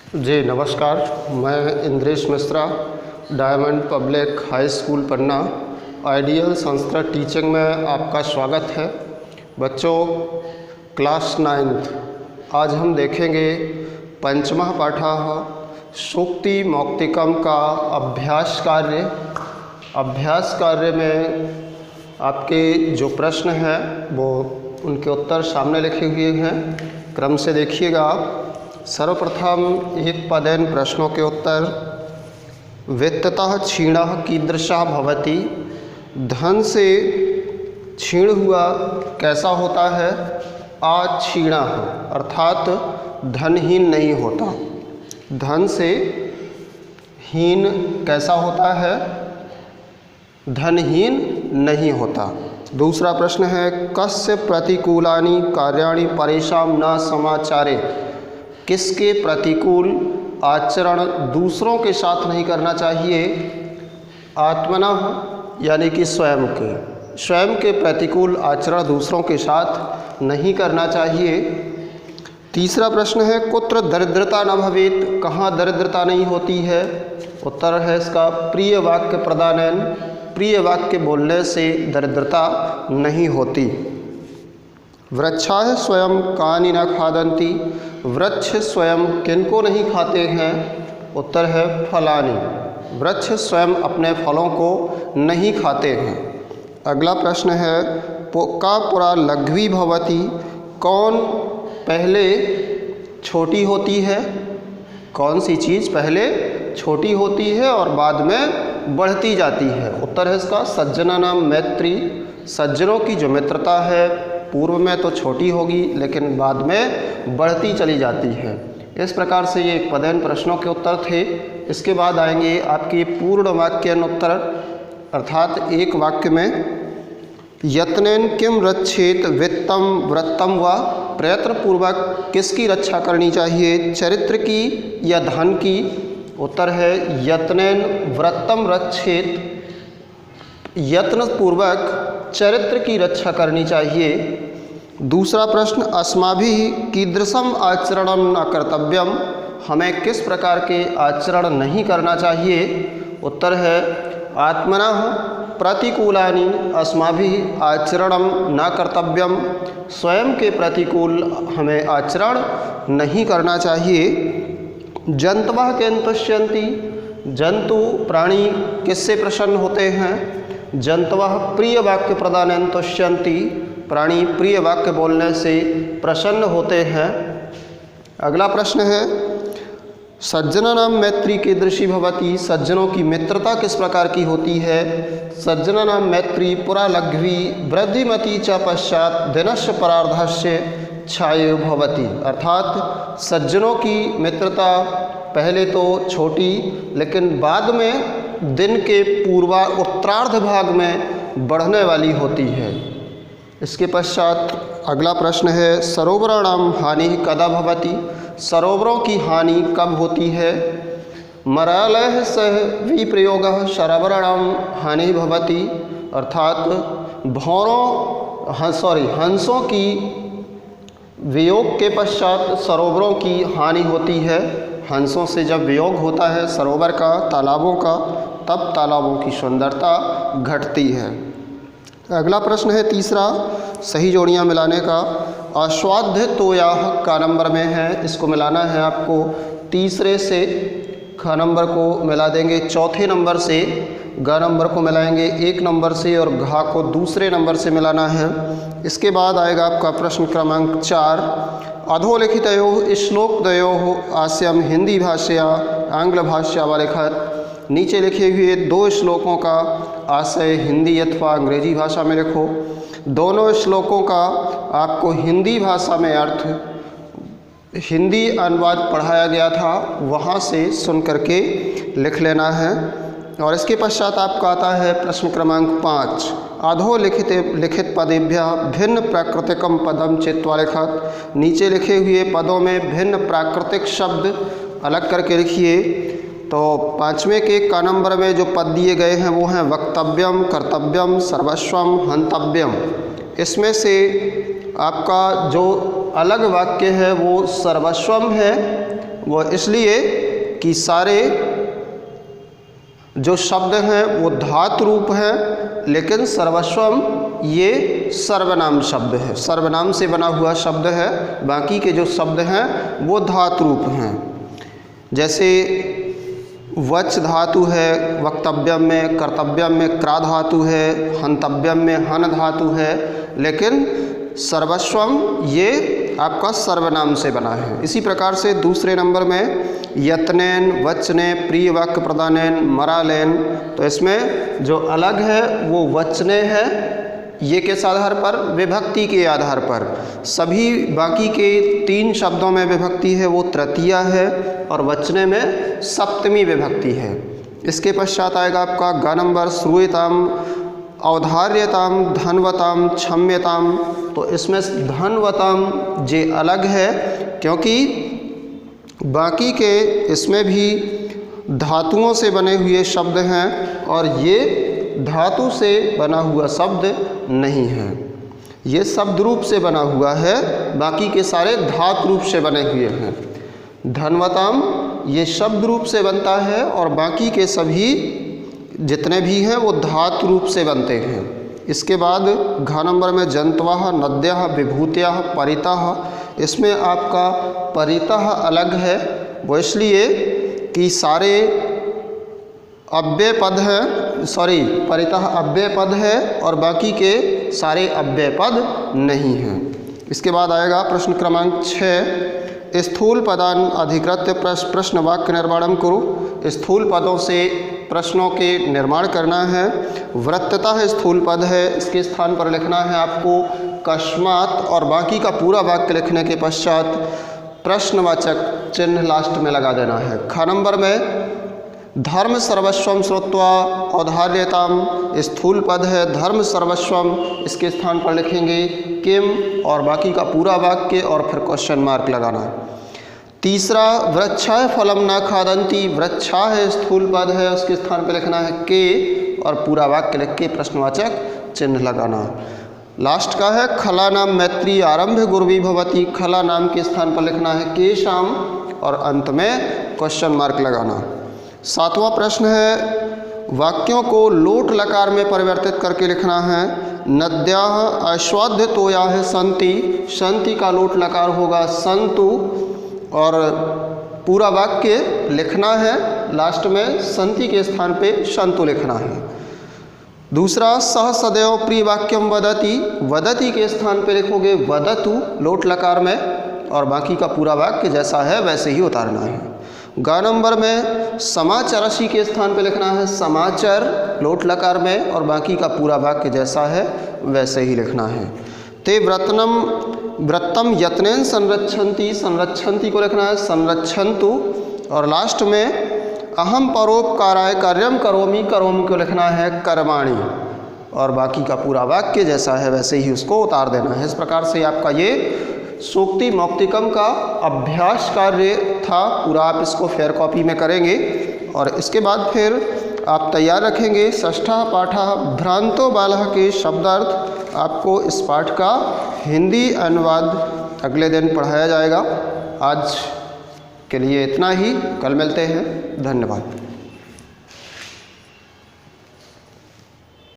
जी नमस्कार, मैं Indresh Mishra, diamond public high school Panna ideal Sanskrit teaching में आपका स्वागत है। बच्चों, क्लास 9th आज हम देखेंगे पंचमः पाठः सूक्ति मौक्तिकम का अभ्यास कार्य। अभ्यास कार्य में आपके जो प्रश्न हैं वो उनके उत्तर सामने लिखे हुए हैं, क्रम से देखिएगा आप। सर्वप्रथम एक पदेन प्रश्नों के उत्तर। वित्ततः क्षीणः कीदृशः भवति, धन से क्षीण हुआ कैसा होता है। अक्षीणः अर्थात धनहीन नहीं होता। धन से हीन कैसा होता है, धनहीन नहीं होता। दूसरा प्रश्न है कस्य प्रतिकूलानि कार्याणि परेषां न समाचारे, किसके प्रतिकूल आचरण दूसरों के साथ नहीं करना चाहिए। आत्मनः यानी कि स्वयं के प्रतिकूल आचरण दूसरों के साथ नहीं करना चाहिए। तीसरा प्रश्न है कुत्र दरिद्रता न भवेत्, कहाँ दरिद्रता नहीं होती है। उत्तर है इसका प्रिय वाक्य प्रदानेन, प्रिय वाक्य बोलने से दरिद्रता नहीं होती। वृक्षाः स्वयं कानि न खादन्ति, वृक्ष स्वयं किनको नहीं खाते हैं। उत्तर है फलानि, वृक्ष स्वयं अपने फलों को नहीं खाते हैं। अगला प्रश्न है का पुरा लघ्वी भवति, कौन पहले छोटी होती है। कौन सी चीज़ पहले छोटी होती है और बाद में बढ़ती जाती है। उत्तर है इसका सज्जनानां मैत्री, सज्जनों की जो मित्रता है पूर्व में तो छोटी होगी लेकिन बाद में बढ़ती चली जाती है। इस प्रकार से ये एक पदेन प्रश्नों के उत्तर थे। इसके बाद आएंगे आपके पूर्ण वाक्यन उत्तर, अर्थात एक वाक्य में यत्नेन किम रक्षेत वित्तम व्रतम व, प्रयत्न पूर्वक किसकी रक्षा करनी चाहिए, चरित्र की या धन की। उत्तर है यत्नेन व्रतम रक्षेत, यत्न पूर्वक चरित्र की रक्षा करनी चाहिए। दूसरा प्रश्न अस्माभिः कीदृशम आचरणम न कर्तव्यम, हमें किस प्रकार के आचरण नहीं करना चाहिए। उत्तर है आत्मनः प्रतिकूलानि अस्माभिः आचरणम न कर्तव्यम, स्वयं के प्रतिकूल हमें आचरण नहीं करना चाहिए। जंतवः केन तुष्यन्ति, जंतु प्राणी किससे प्रसन्न होते हैं। जंतवः प्रिय वाक्य प्रदानेन तुष्यन्ति, प्राणी प्रिय वाक्य बोलने से प्रसन्न होते हैं। अगला प्रश्न है सज्जनानां मैत्री कीदृशी भवति, सज्जनों की मित्रता किस प्रकार की होती है। सज्जनानां मैत्री पुरा लघ्वी वृद्धिमती च पश्चात दिनस्य परार्धस्य छायो भवति, अर्थात सज्जनों की मित्रता पहले तो छोटी लेकिन बाद में दिन के उत्तरार्ध भाग में बढ़ने वाली होती है। इसके पश्चात अगला प्रश्न है सरोवराणां हानि कदा भवति, सरोवरों की हानि कब होती है। मरालयः सह विप्रयोगः सरोवराणां हानि भवति, अर्थात हंसों की वियोग के पश्चात सरोवरों की हानि होती है। हंसों से जब वियोग होता है सरोवर का, तालाबों का, तब तालाबों की सुंदरता घटती है। अगला प्रश्न है तीसरा, सही जोड़ियां मिलाने का। आस्वाद्य तोयाह का नंबर में है, इसको मिलाना है आपको तीसरे से ख नंबर को मिला देंगे चौथे नंबर से, ग नंबर को मिलाएंगे एक नंबर से और घा को दूसरे नंबर से मिलाना है। इसके बाद आएगा आपका प्रश्न क्रमांक 4 अधोलिखितयोः श्लोकद्वयोः आस्यम हिंदी भाषया आंग्ल भाषा व लिखत, नीचे लिखे हुए दो श्लोकों का आशय हिंदी अथवा अंग्रेजी भाषा में लिखो। दोनों श्लोकों का आपको हिंदी भाषा में अर्थ हिंदी अनुवाद पढ़ाया गया था, वहाँ से सुन करके लिख लेना है। और इसके पश्चात आपका आता है प्रश्न क्रमांक 5 अधोलिखित पदेभ्यः भिन्न प्राकृतिकम पदम चित्वा लिखत, नीचे लिखे हुए पदों में भिन्न प्राकृतिक शब्द अलग करके लिखिए। तो 5वें के का नंबर में जो पद दिए गए हैं वो हैं वक्तव्यम, कर्तव्यम, सर्वस्वम, हंतव्यम। इसमें से आपका जो अलग वाक्य है वो सर्वस्वम है, वो इसलिए कि सारे जो शब्द हैं वो धातु रूप हैं, लेकिन सर्वस्वम ये सर्वनाम शब्द है, सर्वनाम से बना हुआ शब्द है। बाकी के जो शब्द हैं वो धातु रूप हैं। जैसे वच धातु है वक्तव्यम में, कर्तव्यम में क्रा धातु है, हंतव्यम में हन धातु है, लेकिन सर्वस्वम ये आपका सर्वनाम से बना है। इसी प्रकार से दूसरे नंबर में यत्नेन, वचने, प्रिय वाक्य प्रदानेन, मरालेन, तो इसमें जो अलग है वो वचने है, ये किस आधार पर, विभक्ति के आधार पर। सभी बाकी के 3 शब्दों में विभक्ति है वो तृतीया है और वचने में सप्तमी विभक्ति है। इसके पश्चात आएगा आपका ग नंबर श्रूयताम, औदार्यताम, धनवताम, क्षम्यताम, तो इसमें धनवताम जे अलग है क्योंकि बाकी के इसमें भी धातुओं से बने हुए शब्द हैं और ये धातु से बना हुआ शब्द नहीं है, ये शब्द रूप से बना हुआ है, बाकी के सारे धातु रूप से बने हुए हैं। धनवताम ये शब्द रूप से बनता है और बाकी के सभी जितने भी हैं वो धातु रूप से बनते हैं। इसके बाद घ नंबर में जंतवः, नद्यः, विभूतयः, परितः, इसमें आपका परितः अलग है, वो इसलिए कि सारे अव्यय पद हैं, परितः अव्यय पद है और बाकी के सारे अव्यय पद नहीं हैं। इसके बाद आएगा प्रश्न क्रमांक 6, स्थूल पदान अधिकृत्य प्रश्न वाक्य निर्माणम करो। स्थूल पदों से प्रश्नों के निर्माण करना है। वृत्ततः स्थूल पद है, इसके स्थान पर लिखना है आपको कस्मात और बाकी का पूरा वाक्य लिखने के पश्चात प्रश्नवाचक चिन्ह लास्ट में लगा देना है। ख नंबर में धर्म सर्वस्वम श्रुत्वा औदार्यताम, स्थूल पद है धर्म सर्वस्वम, इसके स्थान पर लिखेंगे किम और बाकी का पूरा वाक्य और फिर क्वेश्चन मार्क लगाना है। तीसरा वृक्षाय फलम न खादंती, वृक्षा है स्थूल पद है, उसके स्थान पर लिखना है के और पूरा वाक्य लिख के प्रश्नवाचक चिन्ह लगाना। लास्ट का है खला नाम मैत्री आरंभ गुरुवी भवती, खला नाम के स्थान पर लिखना है के शाम और अंत में क्वेश्चन मार्क लगाना। 7वां प्रश्न है वाक्यों को लोट लकार में परिवर्तित करके लिखना है। नद्याः अश्वत्थ तोयाः सन्ति, सन्ति का लोट लकार होगा संतु और पूरा वाक्य लिखना है लास्ट में संति के स्थान पे संतु लिखना है। दूसरा सह सदैव प्रिय वाक्यम वदति, वदति के स्थान पे लिखोगे वदतु लोट लकार में और बाकी का पूरा वाक्य जैसा है वैसे ही उतारना है। ग नंबर में समाचरसी के स्थान पे लिखना है समाचर लोट लकार में और बाकी का पूरा वाक्य जैसा है वैसे ही लिखना है। ते व्रतम यत्नेन संरक्षन्ति, संरक्षन्ति को लिखना है संरक्षन्तु और लास्ट में अहम परोपकाराय कार्यम करोमि, करोमि को लिखना है कर्माणि और बाकी का पूरा वाक्य जैसा है वैसे ही उसको उतार देना है। इस प्रकार से आपका ये सूक्ति मौक्तिकम का अभ्यास कार्य था, पूरा आप इसको फेयर कॉपी में करेंगे और इसके बाद फिर आप तैयार रखेंगे षष्ठः पाठः भ्रांतो बालः के शब्दार्थ। आपको इस पाठ का हिंदी अनुवाद अगले दिन पढ़ाया जाएगा। आज के लिए इतना ही, कल मिलते हैं, धन्यवाद।